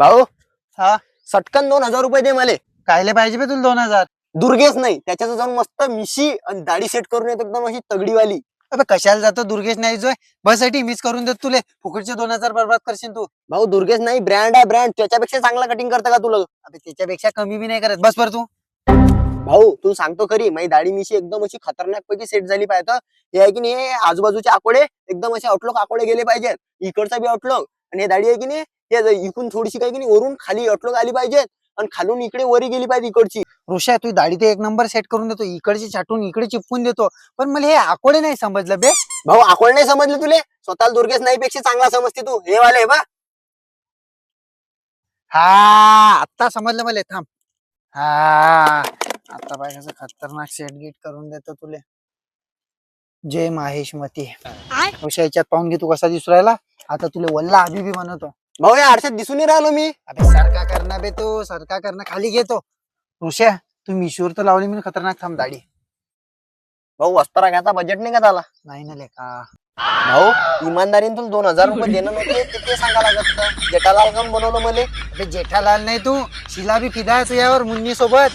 भाऊ हा सटकन 2,000 रुपये दे मला. कायले पाहिजे बे तुला 2,000? दुर्गेश नाही त्याच्यात जाऊन मस्त मिशी आणि दाढी सेट करून येतो एकदम अशी तगडीवाली. अबे कशाला जातो दुर्गेश नाही जोय बससाठी मिस करून देत तुले फुकटचे 2,000 बर्बाद करशील तू. भाऊ दुर्गेश नाही ब्रँड आहे ब्रँड, त्याच्यापेक्षा चांगला कटिंग करतं का तुला? अबे त्याच्यापेक्षा कमी बी नाही करत, बस पर तू. भाऊ तू सांगतो खरी माझी दाढी मिशी एकदम अशी खतरनाक पैकी सेट झाली पाहिजे. हे आहे की नाही, आजूबाजूचे आकोडे एकदम असे आउटलुक आकोडे गेले पाहिजेत, इकडचा बी आउटलुक. आणि हे दाढी आहे की नाही, हे इकडून थोडीशी काही की नाही वरून खाली आउटलुक आली पाहिजे आणि खालून इकडे वरी गेली पाहिजे इकडची. ऋषा तू दाढी ते एक नंबर सेट करून देतो, इकडची छाटून इकडे चिपकून देतो, पण मला हे आकोडे नाही समजलं बे. भाऊ आकोड नाही समजले तुले? स्वतःला दुर्गेश नाही पेक्षा चांगला समजते तू. हे वाले बा. हा आता समजलं मला, थांब. हा आता पाय कसं खतरनाक सेट गेट करून देतो तुले. जय माहेश मती. ऋषा याच्यात पाहून घे तू कसा दिसू राहिला. आता तुले वल्ला हबीबी बनवतो. भाऊ या आरशात दिसून नाही राहिलो मी. अबे सारखा करणं बे तू, सारखा करणं, खाली घेतो. ऋषा तू मिशोवर तर लावली मी खतरनाक, थांब दाढी. भाऊ वस्त्रा घ्यायचा बजेट नाही का त्याला? नाही ना लेका. भाऊ इमानदारीने तुला 2,000 रुपये देणं नव्हते ते सांगा लागत का? जेठालाल काम बनवलं मला. अबे जेठालाल नाही तू, शिला बी फिदा आहे तुझ्यावर मुन्नी सोबत.